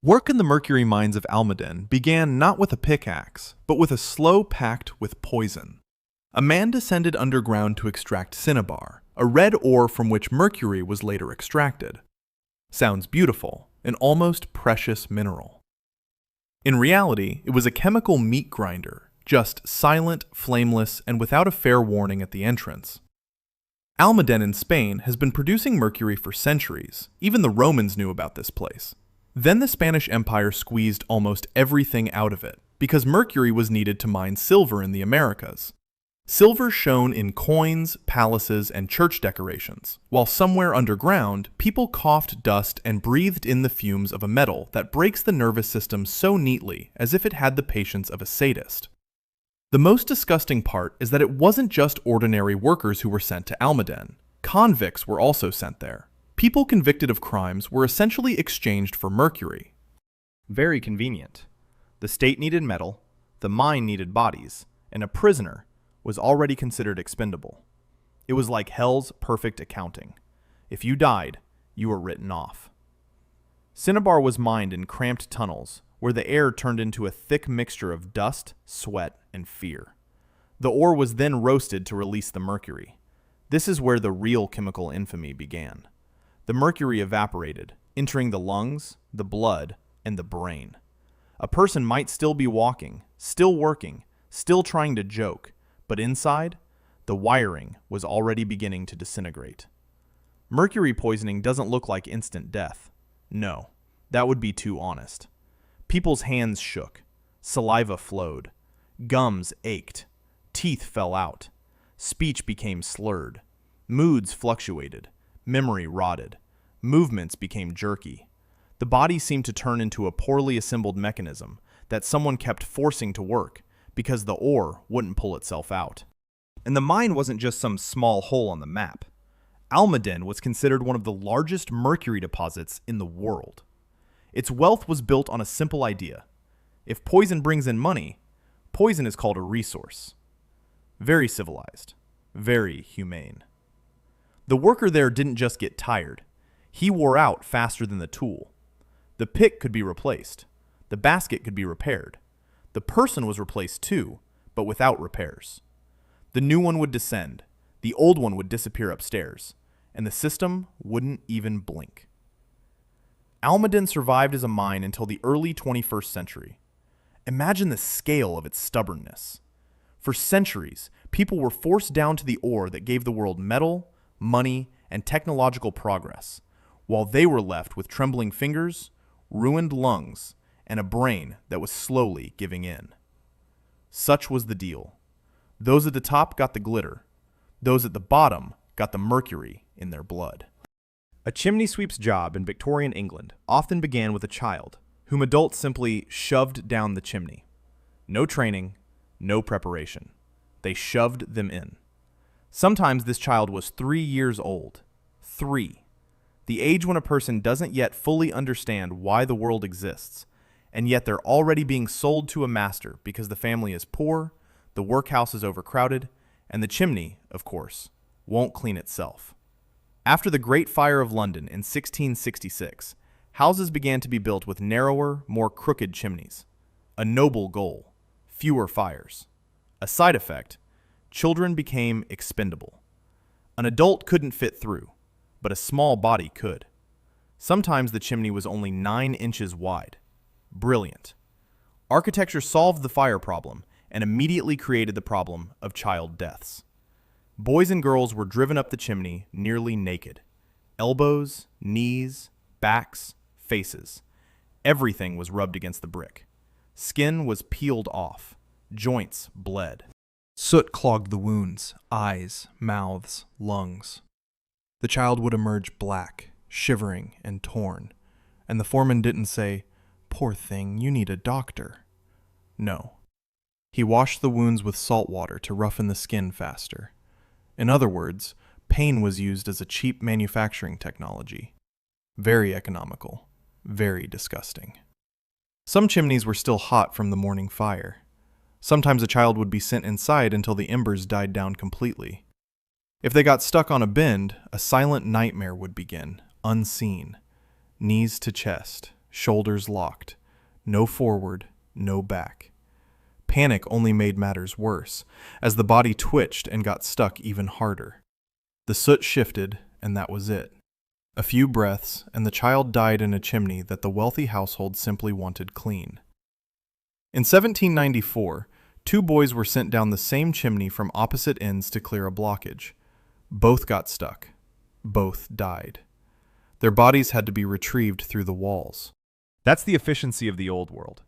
Work in the mercury mines of Almaden began not with a pickaxe, but with a slow pact with poison. A man descended underground to extract cinnabar, a red ore from which mercury was later extracted. Sounds beautiful, an almost precious mineral. In reality, it was a chemical meat grinder, just silent, flameless, and without a fair warning at the entrance. Almaden in Spain has been producing mercury for centuries. Even the Romans knew about this place. Then the Spanish Empire squeezed almost everything out of it, because mercury was needed to mine silver in the Americas. Silver shone in coins, palaces, and church decorations, while somewhere underground, people coughed dust and breathed in the fumes of a metal that breaks the nervous system so neatly as if it had the patience of a sadist. The most disgusting part is that it wasn't just ordinary workers who were sent to Almaden. Convicts were also sent there. People convicted of crimes were essentially exchanged for mercury. Very convenient. The state needed metal, the mine needed bodies, and a prisoner was already considered expendable. It was like hell's perfect accounting. If you died, you were written off. Cinnabar was mined in cramped tunnels, where the air turned into a thick mixture of dust, sweat, and fear. The ore was then roasted to release the mercury. This is where the real chemical infamy began. The mercury evaporated, entering the lungs, the blood, and the brain. A person might still be walking, still working, still trying to joke, but inside, the wiring was already beginning to disintegrate. Mercury poisoning doesn't look like instant death. No, that would be too honest. People's hands shook, saliva flowed, gums ached, teeth fell out, speech became slurred, moods fluctuated, memory rotted, movements became jerky. The body seemed to turn into a poorly assembled mechanism that someone kept forcing to work because the ore wouldn't pull itself out. And the mine wasn't just some small hole on the map. Almaden was considered one of the largest mercury deposits in the world. Its wealth was built on a simple idea. If poison brings in money, poison is called a resource. Very civilized, very humane. The worker there didn't just get tired. He wore out faster than the tool. The pick could be replaced. The basket could be repaired. The person was replaced too, but without repairs. The new one would descend. The old one would disappear upstairs, and the system wouldn't even blink. Almaden survived as a mine until the early 21st century. Imagine the scale of its stubbornness. For centuries, people were forced down to the ore that gave the world metal, money, and technological progress, while they were left with trembling fingers, ruined lungs, and a brain that was slowly giving in. Such was the deal. Those at the top got the glitter. Those at the bottom got the mercury in their blood. A chimney sweep's job in Victorian England often began with a child, whom adults simply shoved down the chimney. No training, no preparation. They shoved them in. Sometimes this child was 3 years old. 3. The age when a person doesn't yet fully understand why the world exists, and yet they're already being sold to a master because the family is poor, the workhouse is overcrowded, and the chimney, of course, won't clean itself. After the Great Fire of London in 1666, houses began to be built with narrower, more crooked chimneys. A noble goal: fewer fires. A side effect: children became expendable. An adult couldn't fit through, but a small body could. Sometimes the chimney was only 9 inches wide. Brilliant. Architecture solved the fire problem and immediately created the problem of child deaths. Boys and girls were driven up the chimney nearly naked. Elbows, knees, backs, faces. Everything was rubbed against the brick. Skin was peeled off. Joints bled. Soot clogged the wounds, eyes, mouths, lungs. The child would emerge black, shivering, and torn, and the foreman didn't say, "Poor thing, you need a doctor." No. He washed the wounds with salt water to roughen the skin faster. In other words, pain was used as a cheap manufacturing technology. Very economical, very disgusting. Some chimneys were still hot from the morning fire. Sometimes a child would be sent inside until the embers died down completely. If they got stuck on a bend, a silent nightmare would begin, unseen. Knees to chest, shoulders locked. No forward, no back. Panic only made matters worse, as the body twitched and got stuck even harder. The soot shifted, and that was it. A few breaths, and the child died in a chimney that the wealthy household simply wanted clean. In 1794, 2 boys were sent down the same chimney from opposite ends to clear a blockage. Both got stuck. Both died. Their bodies had to be retrieved through the walls. That's the efficiency of the old world.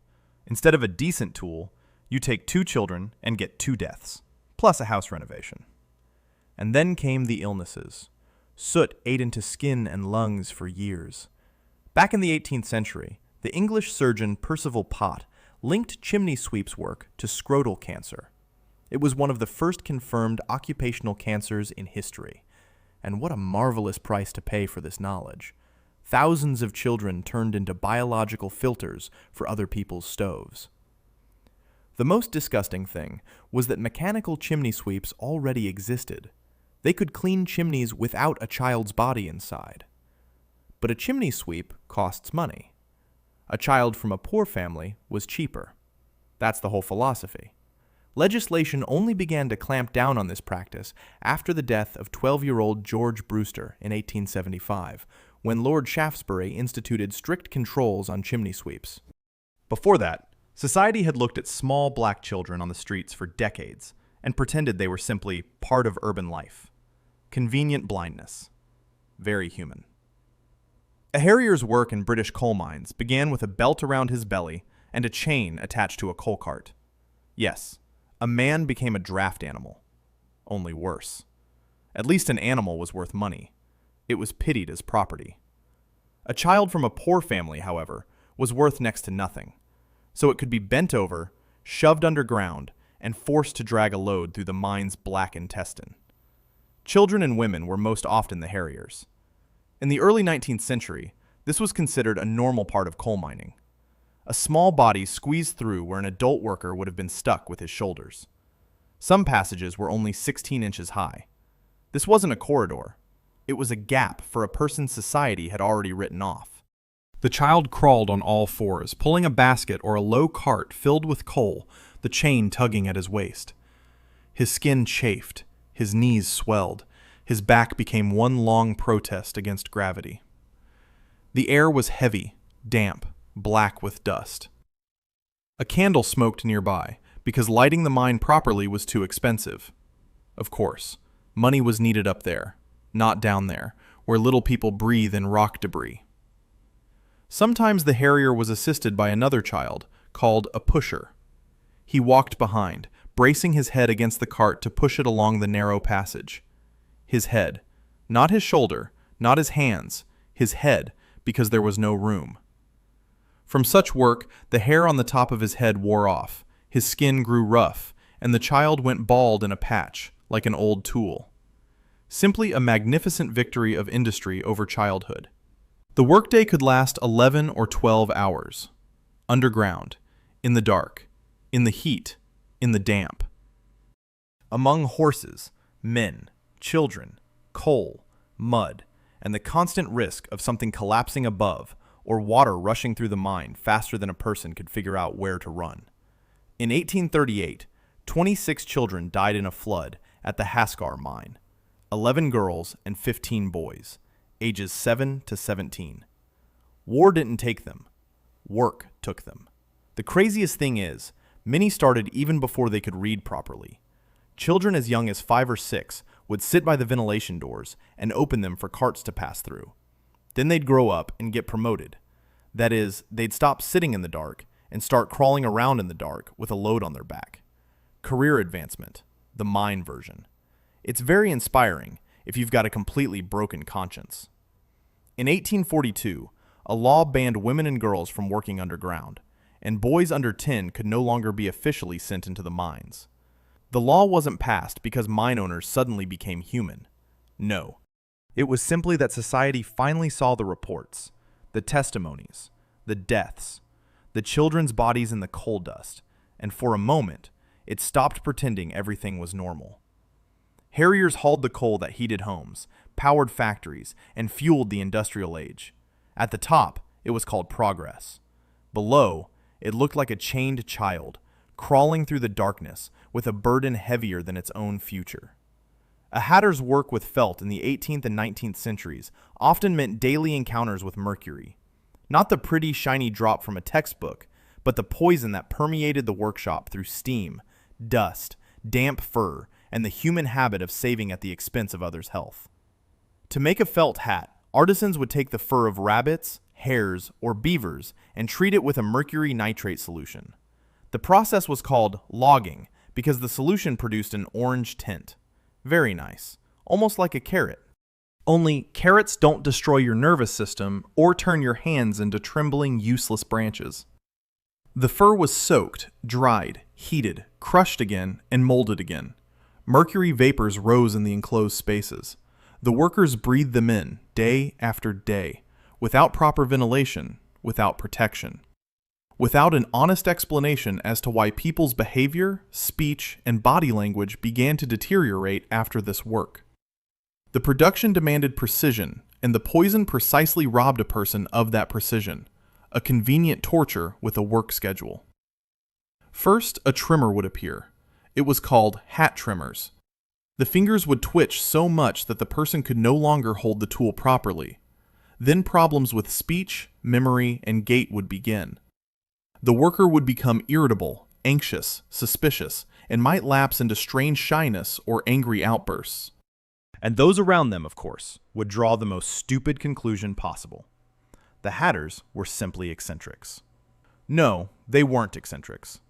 Instead of a decent tool, you take 2 children and get 2 deaths, plus a house renovation. And then came the illnesses. Soot ate into skin and lungs for years. Back in the 18th century, the English surgeon Percival Pott linked chimney sweeps work to scrotal cancer. It was one of the first confirmed occupational cancers in history. And what a marvelous price to pay for this knowledge. Thousands of children turned into biological filters for other people's stoves. The most disgusting thing was that mechanical chimney sweeps already existed. They could clean chimneys without a child's body inside. But a chimney sweep costs money. A child from a poor family was cheaper. That's the whole philosophy. Legislation only began to clamp down on this practice after the death of 12-year-old George Brewster in 1875, when Lord Shaftesbury instituted strict controls on chimney sweeps. Before that, society had looked at small black children on the streets for decades and pretended they were simply part of urban life. Convenient blindness. Very human. A harrier's work in British coal mines began with a belt around his belly and a chain attached to a coal cart. Yes, a man became a draft animal. Only worse. At least an animal was worth money. It was pitied as property. A child from a poor family, however, was worth next to nothing, so it could be bent over, shoved underground, and forced to drag a load through the mine's black intestine. Children and women were most often the harriers. In the early 19th century, this was considered a normal part of coal mining. A small body squeezed through where an adult worker would have been stuck with his shoulders. Some passages were only 16 inches high. This wasn't a corridor. It was a gap for a person society had already written off. The child crawled on all fours, pulling a basket or a low cart filled with coal, the chain tugging at his waist. His skin chafed, his knees swelled, his back became one long protest against gravity. The air was heavy, damp, black with dust. A candle smoked nearby, because lighting the mine properly was too expensive. Of course, money was needed up there, not down there, where little people breathe in rock debris. Sometimes the harrier was assisted by another child, called a pusher. He walked behind, bracing his head against the cart to push it along the narrow passage. His head, not his shoulder, not his hands, his head, because there was no room. From such work, the hair on the top of his head wore off, his skin grew rough, and the child went bald in a patch, like an old tool. Simply a magnificent victory of industry over childhood. The workday could last 11 or 12 hours. Underground, in the dark, in the heat, in the damp. Among horses, men, children, coal, mud, and the constant risk of something collapsing above or water rushing through the mine faster than a person could figure out where to run. In 1838, 26 children died in a flood at the Haskar mine, 11 girls and 15 boys, ages 7 to 17. War didn't take them. Work took them. The craziest thing is, many started even before they could read properly. Children as young as 5 or 6 would sit by the ventilation doors and open them for carts to pass through. Then they'd grow up and get promoted. That is, they'd stop sitting in the dark and start crawling around in the dark with a load on their back. Career advancement, the mine version. It's very inspiring if you've got a completely broken conscience. In 1842, a law banned women and girls from working underground, and boys under 10 could no longer be officially sent into the mines. The law wasn't passed because mine owners suddenly became human. No. It was simply that society finally saw the reports, the testimonies, the deaths, the children's bodies in the coal dust, and for a moment, it stopped pretending everything was normal. Harriers hauled the coal that heated homes, powered factories, and fueled the industrial age. At the top, it was called progress. Below, it looked like a chained child, crawling through the darkness with a burden heavier than its own future. A hatter's work with felt in the 18th and 19th centuries often meant daily encounters with mercury. Not the pretty, shiny drop from a textbook, but the poison that permeated the workshop through steam, dust, damp fur, and the human habit of saving at the expense of others' health. To make a felt hat, artisans would take the fur of rabbits, hares, or beavers and treat it with a mercury nitrate solution. The process was called logging because the solution produced an orange tint. Very nice, almost like a carrot. Only carrots don't destroy your nervous system or turn your hands into trembling, useless branches. The fur was soaked, dried, heated, crushed again, and molded again. Mercury vapors rose in the enclosed spaces. The workers breathed them in, day after day, without proper ventilation, without protection. Without an honest explanation as to why people's behavior, speech, and body language began to deteriorate after this work. The production demanded precision, and the poison precisely robbed a person of that precision, a convenient torture with a work schedule. First, a trimmer would appear. It was called hat trimmers. The fingers would twitch so much that the person could no longer hold the tool properly. Then problems with speech, memory, and gait would begin. The worker would become irritable, anxious, suspicious, and might lapse into strange shyness or angry outbursts. And those around them, of course, would draw the most stupid conclusion possible. The hatters were simply eccentrics. No, they weren't eccentrics.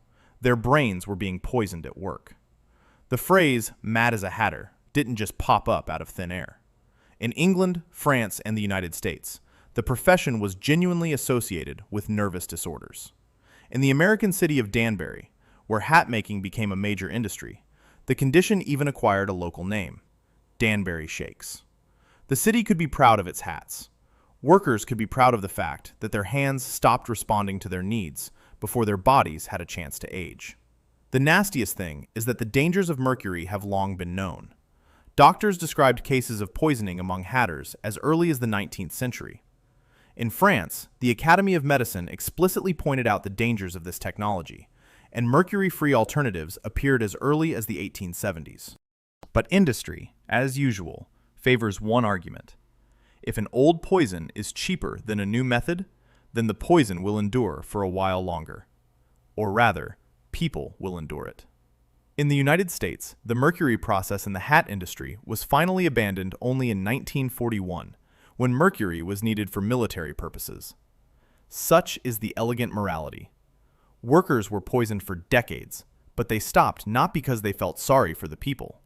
Their brains were being poisoned at work. The phrase, mad as a hatter, didn't just pop up out of thin air. In England, France, and the United States, the profession was genuinely associated with nervous disorders. In the American city of Danbury, where hat making became a major industry, the condition even acquired a local name, Danbury Shakes. The city could be proud of its hats. Workers could be proud of the fact that their hands stopped responding to their needs before their bodies had a chance to age. The nastiest thing is that the dangers of mercury have long been known. Doctors described cases of poisoning among hatters as early as the 19th century. In France, the Academy of Medicine explicitly pointed out the dangers of this technology, and mercury-free alternatives appeared as early as the 1870s. But industry, as usual, favors one argument. If an old poison is cheaper than a new method, then the poison will endure for a while longer. Or rather, people will endure it. In the United States, the mercury process in the hat industry was finally abandoned only in 1941, when mercury was needed for military purposes. Such is the elegant morality. Workers were poisoned for decades, but they stopped not because they felt sorry for the people.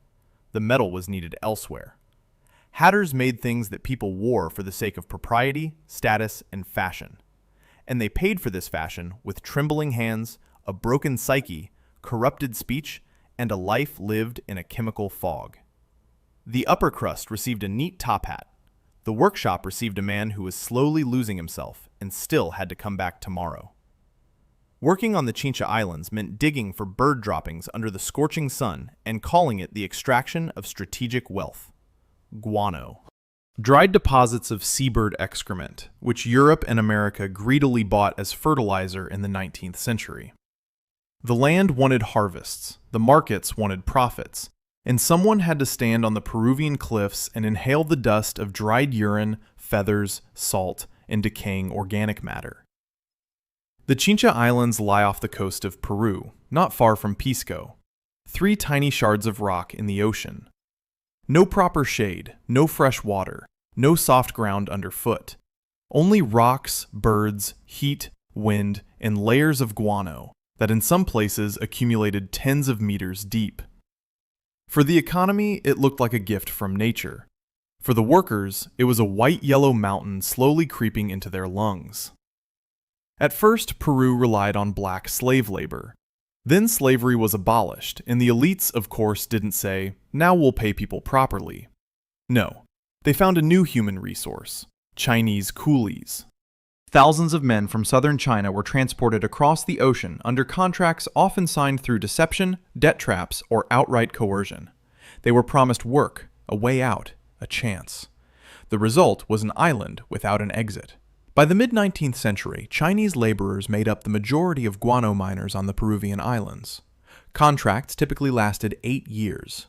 The metal was needed elsewhere. Hatters made things that people wore for the sake of propriety, status, and fashion. And they paid for this fashion with trembling hands, a broken psyche, corrupted speech, and a life lived in a chemical fog. The upper crust received a neat top hat. The workshop received a man who was slowly losing himself and still had to come back tomorrow. Working on the Chincha Islands meant digging for bird droppings under the scorching sun and calling it the extraction of strategic wealth. Guano. Dried deposits of seabird excrement, which Europe and America greedily bought as fertilizer in the 19th century. The land wanted harvests, the markets wanted profits, and someone had to stand on the Peruvian cliffs and inhale the dust of dried urine, feathers, salt, and decaying organic matter. The Chincha Islands lie off the coast of Peru, not far from Pisco, 3 tiny shards of rock in the ocean. No proper shade, no fresh water, no soft ground underfoot. Only rocks, birds, heat, wind, and layers of guano that in some places accumulated tens of meters deep. For the economy, it looked like a gift from nature. For the workers, it was a white-yellow mountain slowly creeping into their lungs. At first, Peru relied on black slave labor. Then slavery was abolished, and the elites, of course, didn't say, now we'll pay people properly. No, they found a new human resource, Chinese coolies. Thousands of men from southern China were transported across the ocean under contracts often signed through deception, debt traps, or outright coercion. They were promised work, a way out, a chance. The result was an island without an exit. By the mid-19th century, Chinese laborers made up the majority of guano miners on the Peruvian islands. Contracts typically lasted 8 years.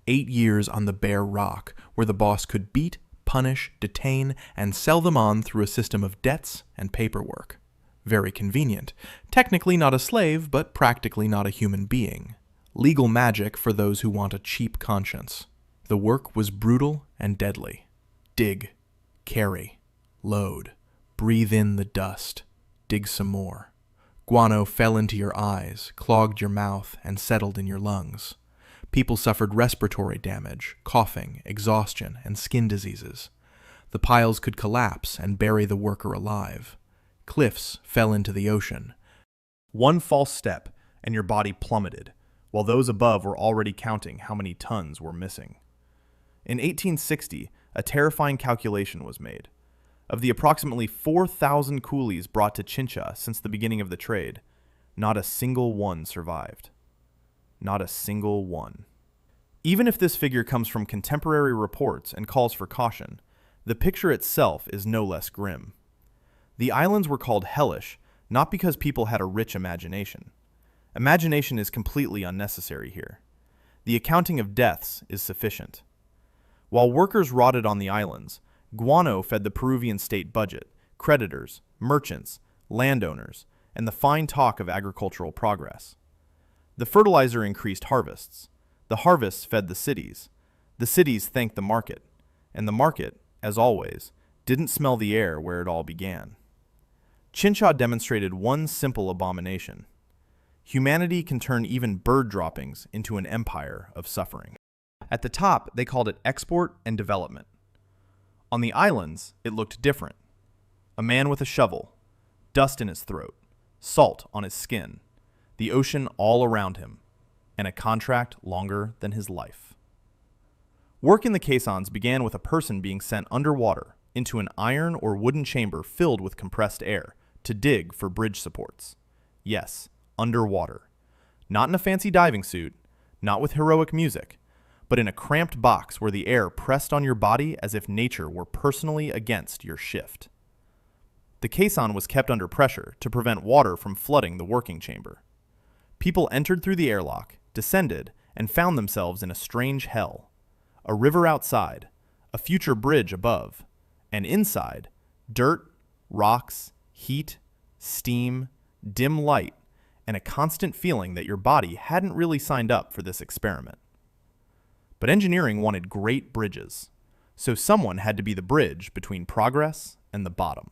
8 years on the bare rock, where the boss could beat, punish, detain, and sell them on through a system of debts and paperwork. Very convenient. Technically not a slave, but practically not a human being. Legal magic for those who want a cheap conscience. The work was brutal and deadly. Dig, carry, load, breathe in the dust, dig some more. Guano fell into your eyes, clogged your mouth, and settled in your lungs. People suffered respiratory damage, coughing, exhaustion, and skin diseases. The piles could collapse and bury the worker alive. Cliffs fell into the ocean. One false step, and your body plummeted, while those above were already counting how many tons were missing. In 1860, a terrifying calculation was made. Of the approximately 4,000 coolies brought to Chincha since the beginning of the trade, not a single one survived. Not a single one. Even if this figure comes from contemporary reports and calls for caution, the picture itself is no less grim. The islands were called hellish not because people had a rich imagination. Imagination is completely unnecessary here. The accounting of deaths is sufficient. While workers rotted on the islands, guano fed the Peruvian state budget, creditors, merchants, landowners, and the fine talk of agricultural progress. The fertilizer increased harvests. The harvests fed the cities. The cities thanked the market. And the market, as always, didn't smell the air where it all began. Chincha demonstrated one simple abomination. Humanity can turn even bird droppings into an empire of suffering. At the top, they called it export and development. On the islands, it looked different. A man with a shovel, dust in his throat, salt on his skin, the ocean all around him, and a contract longer than his life. Work in the caissons began with a person being sent underwater into an iron or wooden chamber filled with compressed air to dig for bridge supports. Yes, underwater. Not in a fancy diving suit, not with heroic music, but in a cramped box where the air pressed on your body as if nature were personally against your shift. The caisson was kept under pressure to prevent water from flooding the working chamber. People entered through the airlock, descended, and found themselves in a strange hell. A river outside, a future bridge above, and inside, dirt, rocks, heat, steam, dim light, and a constant feeling that your body hadn't really signed up for this experiment. But engineering wanted great bridges, so someone had to be the bridge between progress and the bottom.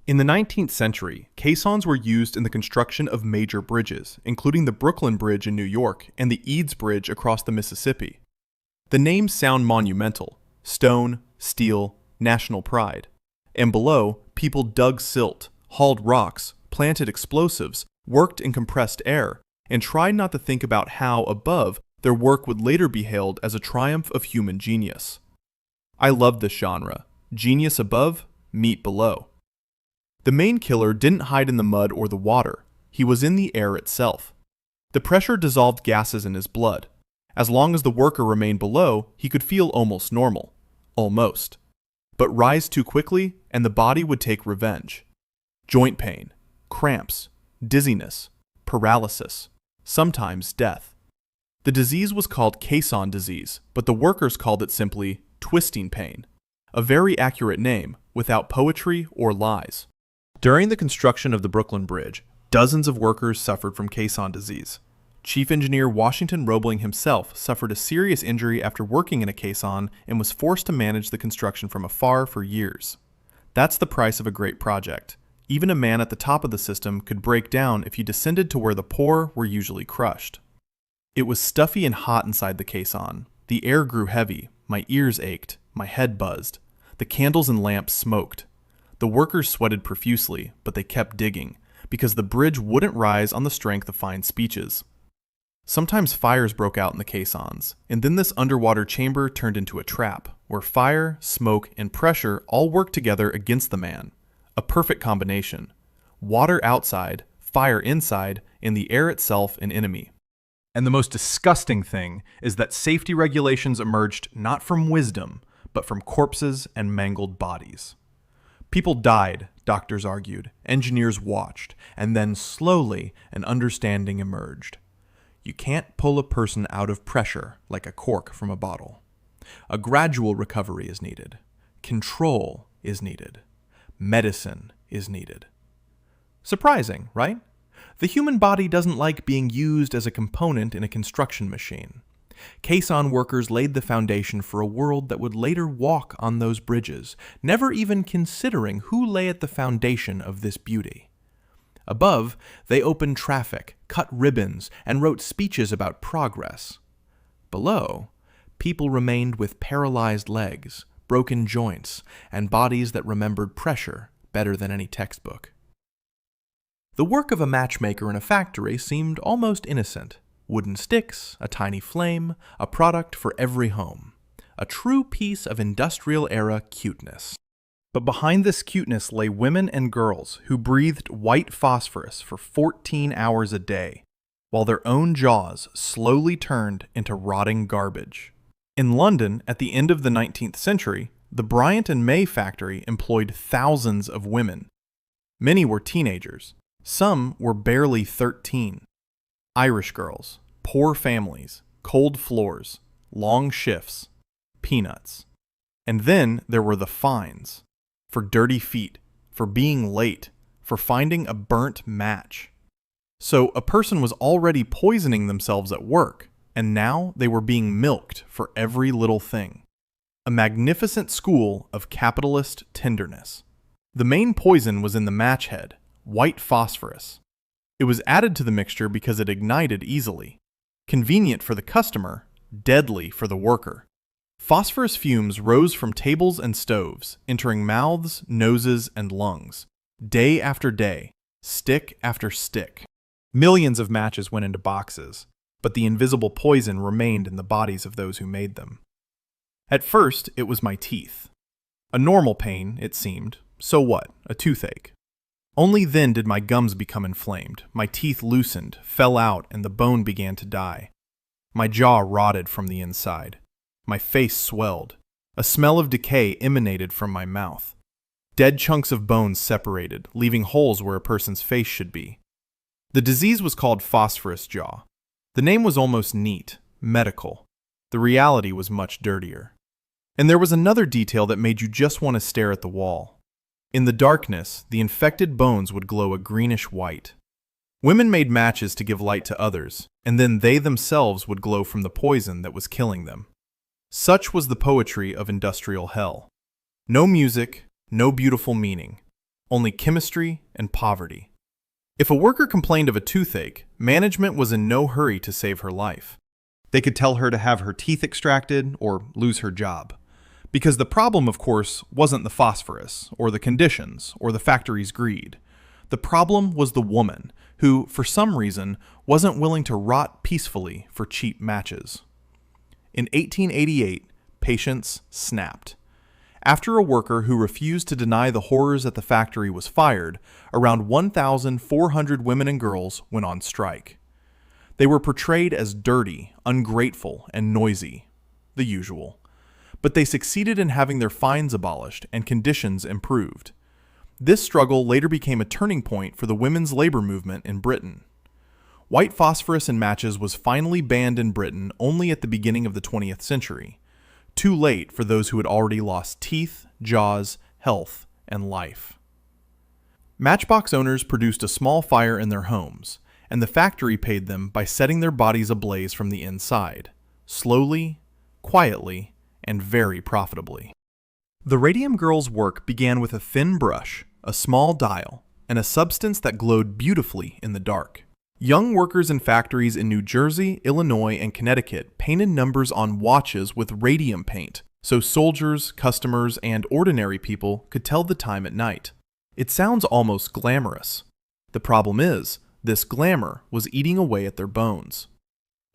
In the 19th century, caissons were used in the construction of major bridges, including the Brooklyn Bridge in New York and the Eads Bridge across the Mississippi. The names sound monumental: stone, steel, national pride. And below, people dug silt, hauled rocks, planted explosives, worked in compressed air, and tried not to think about how, above, their work would later be hailed as a triumph of human genius. I love this genre. Genius above, meat below. The main killer didn't hide in the mud or the water. He was in the air itself. The pressure dissolved gases in his blood. As long as the worker remained below, he could feel almost normal. Almost. But rise too quickly, and the body would take revenge. Joint pain, cramps, dizziness, paralysis, sometimes death. The disease was called caisson disease, but the workers called it simply twisting pain. A very accurate name, without poetry or lies. During the construction of the Brooklyn Bridge, dozens of workers suffered from caisson disease. Chief Engineer Washington Roebling himself suffered a serious injury after working in a caisson and was forced to manage the construction from afar for years. That's the price of a great project. Even a man at the top of the system could break down if you descended to where the poor were usually crushed. It was stuffy and hot inside the caisson. The air grew heavy, my ears ached, my head buzzed. The candles and lamps smoked. The workers sweated profusely, but they kept digging, because the bridge wouldn't rise on the strength of fine speeches. Sometimes fires broke out in the caissons, and then this underwater chamber turned into a trap, where fire, smoke, and pressure all worked together against the man. A perfect combination. Water outside, fire inside, and the air itself an enemy. And the most disgusting thing is that safety regulations emerged not from wisdom, but from corpses and mangled bodies. People died, doctors argued, engineers watched, and then slowly an understanding emerged. You can't pull a person out of pressure like a cork from a bottle. A gradual recovery is needed. Control is needed. Medicine is needed. Surprising, right? The human body doesn't like being used as a component in a construction machine. Caisson workers laid the foundation for a world that would later walk on those bridges, never even considering who lay at the foundation of this beauty. Above, they opened traffic, cut ribbons, and wrote speeches about progress. Below, people remained with paralyzed legs, broken joints, and bodies that remembered pressure better than any textbook. The work of a matchmaker in a factory seemed almost innocent. Wooden sticks, a tiny flame, a product for every home. A true piece of industrial-era cuteness. But behind this cuteness lay women and girls who breathed white phosphorus for 14 hours a day, while their own jaws slowly turned into rotting garbage. In London, at the end of the 19th century, the Bryant and May factory employed thousands of women. Many were teenagers. Some were barely 13. Irish girls, poor families, cold floors, long shifts, peanuts. And then there were the fines. For dirty feet, for being late, for finding a burnt match. So a person was already poisoning themselves at work, and now they were being milked for every little thing. A magnificent school of capitalist tenderness. The main poison was in the match head, white phosphorus. It was added to the mixture because it ignited easily. Convenient for the customer, deadly for the worker. Phosphorus fumes rose from tables and stoves, entering mouths, noses, and lungs. Day after day, stick after stick. Millions of matches went into boxes, but the invisible poison remained in the bodies of those who made them. At first, it was my teeth. A normal pain, it seemed. So what? A toothache. Only then did my gums become inflamed, my teeth loosened, fell out, and the bone began to die. My jaw rotted from the inside. My face swelled. A smell of decay emanated from my mouth. Dead chunks of bones separated, leaving holes where a person's face should be. The disease was called phosphorus jaw. The name was almost neat, medical. The reality was much dirtier. And there was another detail that made you just want to stare at the wall. In the darkness, the infected bones would glow a greenish white. Women made matches to give light to others, and then they themselves would glow from the poison that was killing them. Such was the poetry of industrial hell. No music, no beautiful meaning, only chemistry and poverty. If a worker complained of a toothache, management was in no hurry to save her life. They could tell her to have her teeth extracted or lose her job. Because the problem, of course, wasn't the phosphorus, or the conditions, or the factory's greed. The problem was the woman, who, for some reason, wasn't willing to rot peacefully for cheap matches. In 1888, patience snapped. After a worker who refused to deny the horrors at the factory was fired, around 1,400 women and girls went on strike. They were portrayed as dirty, ungrateful, and noisy, the usual. But they succeeded in having their fines abolished and conditions improved. This struggle later became a turning point for the women's labor movement in Britain. White phosphorus in matches was finally banned in Britain only at the beginning of the 20th century. Too late for those who had already lost teeth, jaws, health, and life. Matchbox owners produced a small fire in their homes, and the factory paid them by setting their bodies ablaze from the inside, slowly, quietly, and very profitably. The Radium Girls' work began with a thin brush, a small dial, and a substance that glowed beautifully in the dark. Young workers in factories in New Jersey, Illinois, and Connecticut painted numbers on watches with radium paint, so soldiers, customers, and ordinary people could tell the time at night. It sounds almost glamorous. The problem is, this glamour was eating away at their bones.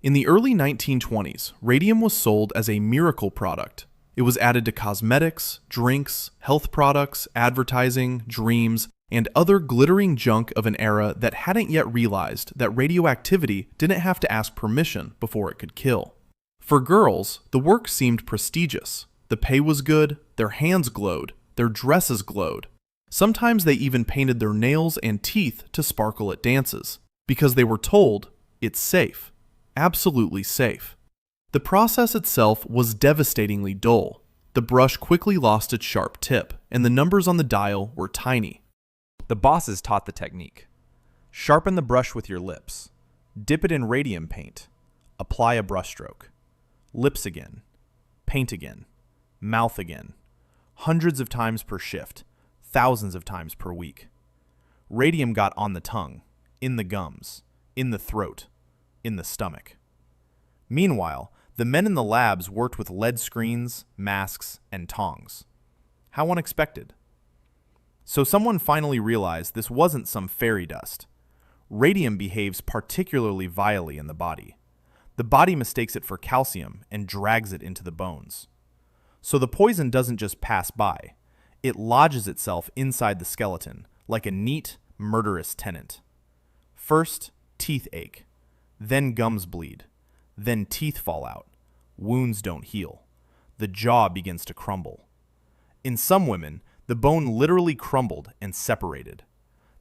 In the early 1920s, radium was sold as a miracle product. It was added to cosmetics, drinks, health products, advertising, dreams, and other glittering junk of an era that hadn't yet realized that radioactivity didn't have to ask permission before it could kill. For girls, the work seemed prestigious. The pay was good, their hands glowed, their dresses glowed. Sometimes they even painted their nails and teeth to sparkle at dances, because they were told it's safe, absolutely safe. The process itself was devastatingly dull. The brush quickly lost its sharp tip, and the numbers on the dial were tiny. The bosses taught the technique. Sharpen the brush with your lips. Dip it in radium paint. Apply a brushstroke. Lips again. Paint again. Mouth again. Hundreds of times per shift. Thousands of times per week. Radium got on the tongue, in the gums, in the throat, in the stomach. Meanwhile, the men in the labs worked with lead screens, masks, and tongs. How unexpected. So someone finally realized this wasn't some fairy dust. Radium behaves particularly vilely in the body. The body mistakes it for calcium and drags it into the bones. So the poison doesn't just pass by. It lodges itself inside the skeleton like a neat, murderous tenant. First, teeth ache. Then gums bleed. Then teeth fall out. Wounds don't heal. The jaw begins to crumble. In some women, the bone literally crumbled and separated.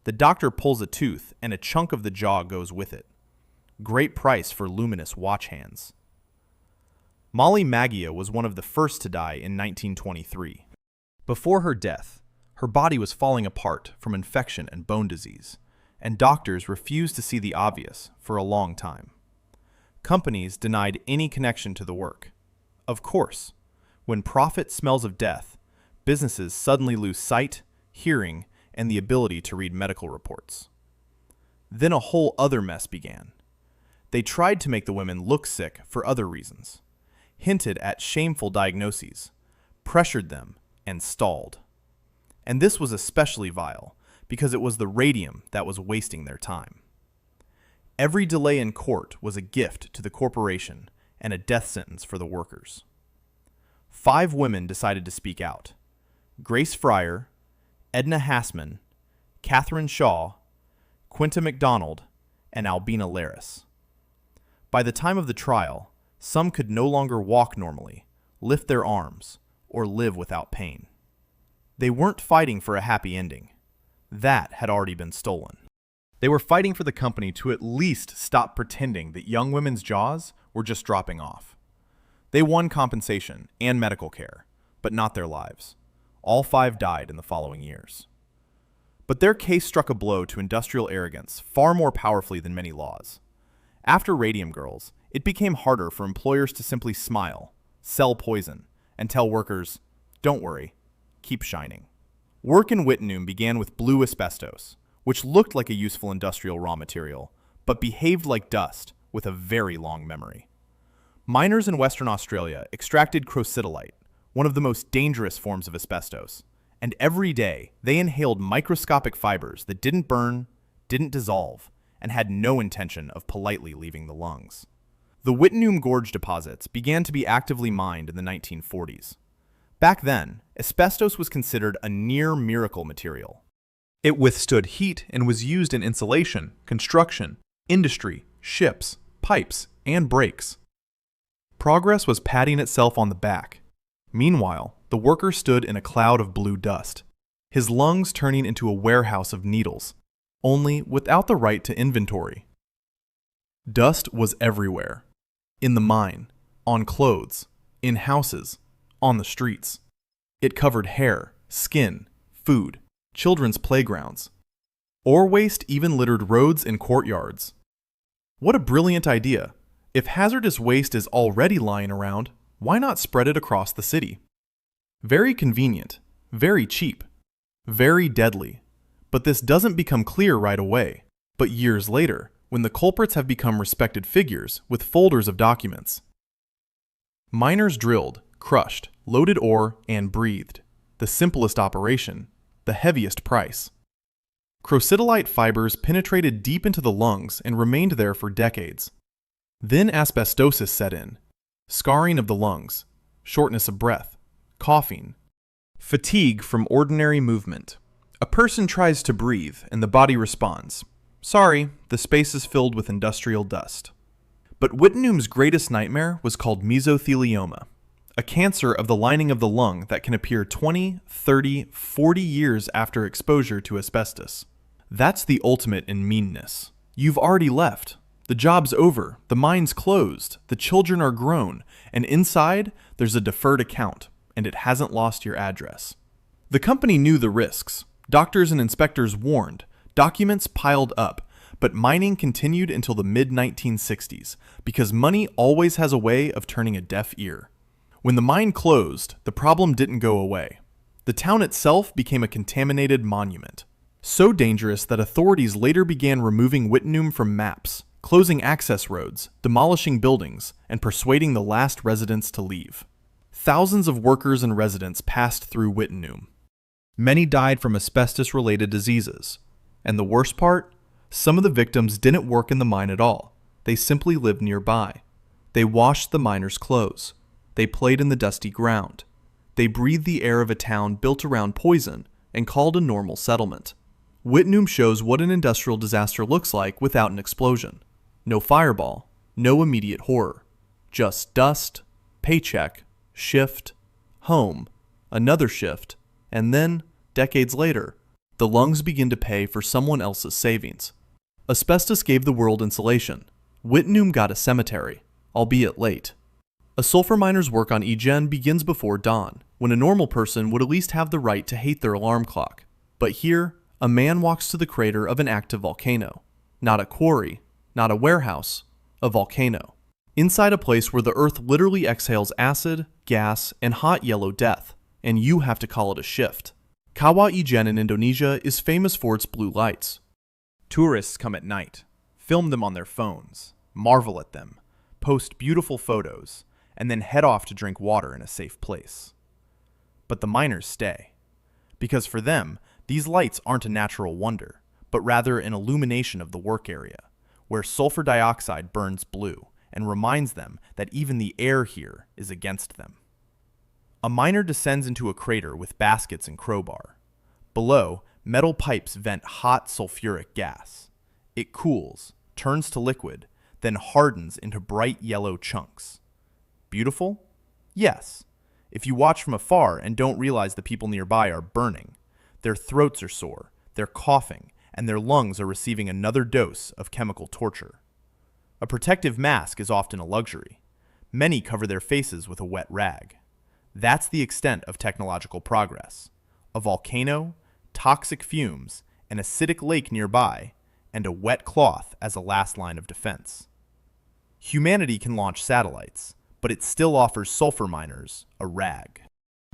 The doctor pulls a tooth and a chunk of the jaw goes with it. Great price for luminous watch hands. Molly Maggia was one of the first to die in 1923. Before her death, her body was falling apart from infection and bone disease, and doctors refused to see the obvious for a long time. Companies denied any connection to the work. Of course, when profit smells of death, businesses suddenly lose sight, hearing, and the ability to read medical reports. Then a whole other mess began. They tried to make the women look sick for other reasons, hinted at shameful diagnoses, pressured them, and stalled. And this was especially vile because it was the radium that was wasting their time. Every delay in court was a gift to the corporation and a death sentence for the workers. 5 women decided to speak out: Grace Fryer, Edna Hassman, Catherine Shaw, Quinta MacDonald, and Albina Laris. By the time of the trial, some could no longer walk normally, lift their arms, or live without pain. They weren't fighting for a happy ending. That had already been stolen. They were fighting for the company to at least stop pretending that young women's jaws were just dropping off. They won compensation and medical care, but not their lives. All 5 died in the following years. But their case struck a blow to industrial arrogance far more powerfully than many laws. After Radium Girls, it became harder for employers to simply smile, sell poison, and tell workers, "Don't worry, keep shining." Work in Wittenoom began with blue asbestos, which looked like a useful industrial raw material, but behaved like dust with a very long memory. Miners in Western Australia extracted crocidolite, one of the most dangerous forms of asbestos, and every day they inhaled microscopic fibers that didn't burn, didn't dissolve, and had no intention of politely leaving the lungs. The Wittenoom Gorge deposits began to be actively mined in the 1940s. Back then, asbestos was considered a near-miracle material. It withstood heat and was used in insulation, construction, industry, ships, pipes, and brakes. Progress was patting itself on the back. Meanwhile, the worker stood in a cloud of blue dust, his lungs turning into a warehouse of needles, only without the right to inventory. Dust was everywhere. In the mine, on clothes, in houses, on the streets. It covered hair, skin, food, children's playgrounds. Ore waste even littered roads and courtyards. What a brilliant idea! If hazardous waste is already lying around, why not spread it across the city? Very convenient, very cheap, very deadly. But this doesn't become clear right away, but years later, when the culprits have become respected figures with folders of documents. Miners drilled, crushed, loaded ore, and breathed. The simplest operation, the heaviest price. Crocidolite fibers penetrated deep into the lungs and remained there for decades. Then asbestosis set in. Scarring of the lungs, shortness of breath, coughing, fatigue from ordinary movement. A person tries to breathe and the body responds, "Sorry, the space is filled with industrial dust." But Wittenoom's greatest nightmare was called mesothelioma, a cancer of the lining of the lung that can appear 20, 30, 40 years after exposure to asbestos. That's the ultimate in meanness. You've already left. The job's over, the mine's closed, the children are grown, and inside, there's a deferred account, and it hasn't lost your address. The company knew the risks. Doctors and inspectors warned. Documents piled up, but mining continued until the mid-1960s, because money always has a way of turning a deaf ear. When the mine closed, the problem didn't go away. The town itself became a contaminated monument. So dangerous that authorities later began removing Wittenoom from maps, closing access roads, demolishing buildings, and persuading the last residents to leave. Thousands of workers and residents passed through Wittenoom. Many died from asbestos-related diseases. And the worst part? Some of the victims didn't work in the mine at all. They simply lived nearby. They washed the miners' clothes. They played in the dusty ground. They breathed the air of a town built around poison and called a normal settlement. Wittenoom shows what an industrial disaster looks like without an explosion. No fireball, no immediate horror. Just dust, paycheck, shift, home, another shift, and then, decades later, the lungs begin to pay for someone else's savings. Asbestos gave the world insulation. Wittenoom got a cemetery, albeit late. A sulfur miner's work on Egen begins before dawn, when a normal person would at least have the right to hate their alarm clock. But here, a man walks to the crater of an active volcano. Not a quarry, not a warehouse, a volcano. Inside a place where the earth literally exhales acid, gas, and hot yellow death, and you have to call it a shift. Kawah Ijen in Indonesia is famous for its blue lights. Tourists come at night, film them on their phones, marvel at them, post beautiful photos, and then head off to drink water in a safe place. But the miners stay. Because for them, these lights aren't a natural wonder, but rather an illumination of the work area, where sulfur dioxide burns blue and reminds them that even the air here is against them. A miner descends into a crater with baskets and crowbar. Below, metal pipes vent hot sulfuric gas. It cools, turns to liquid, then hardens into bright yellow chunks. Beautiful? Yes. If you watch from afar and don't realize the people nearby are burning, their throats are sore, they're coughing, and their lungs are receiving another dose of chemical torture. A protective mask is often a luxury. Many cover their faces with a wet rag. That's the extent of technological progress. A volcano, toxic fumes, an acidic lake nearby, and a wet cloth as a last line of defense. Humanity can launch satellites, but it still offers sulfur miners a rag.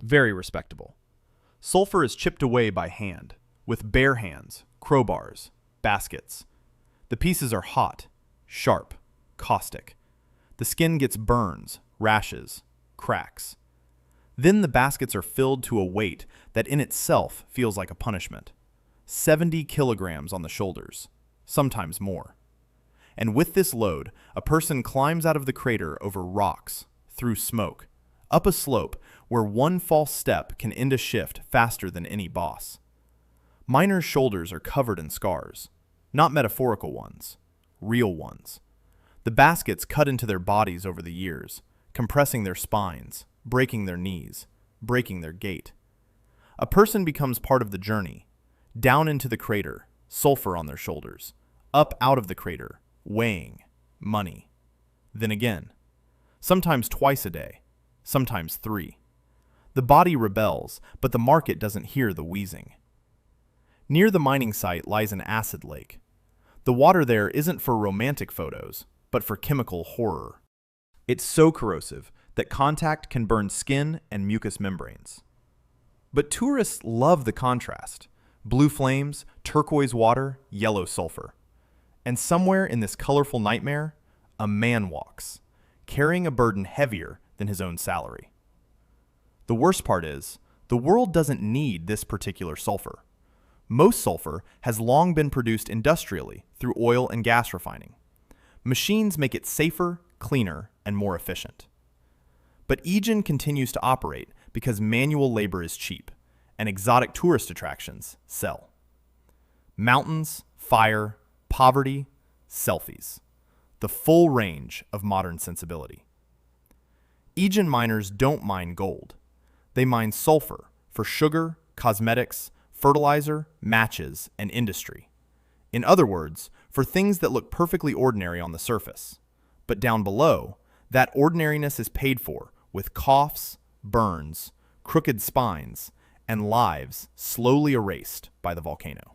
Very respectable. Sulfur is chipped away by hand, with bare hands, crowbars, baskets. The pieces are hot, sharp, caustic. The skin gets burns, rashes, cracks. Then the baskets are filled to a weight that in itself feels like a punishment. 70 kilograms on the shoulders, sometimes more. And with this load, a person climbs out of the crater over rocks, through smoke, up a slope where one false step can end a shift faster than any boss. Miners' shoulders are covered in scars, not metaphorical ones, real ones. The baskets cut into their bodies over the years, compressing their spines, breaking their knees, breaking their gait. A person becomes part of the journey, down into the crater, sulfur on their shoulders, up out of the crater, weighing, money. Then again, sometimes twice a day, sometimes 3. The body rebels, but the market doesn't hear the wheezing. Near the mining site lies an acid lake. The water there isn't for romantic photos, but for chemical horror. It's so corrosive that contact can burn skin and mucous membranes. But tourists love the contrast. Blue flames, turquoise water, yellow sulfur. And somewhere in this colorful nightmare, a man walks, carrying a burden heavier than his own salary. The worst part is, the world doesn't need this particular sulfur. Most sulfur has long been produced industrially through oil and gas refining. Machines make it safer, cleaner, and more efficient. But Egen continues to operate because manual labor is cheap, and exotic tourist attractions sell. Mountains, fire, poverty, selfies. The full range of modern sensibility. Aegean miners don't mine gold. They mine sulfur for sugar, cosmetics, fertilizer, matches, and industry. In other words, for things that look perfectly ordinary on the surface. But down below, that ordinariness is paid for with coughs, burns, crooked spines, and lives slowly erased by the volcano.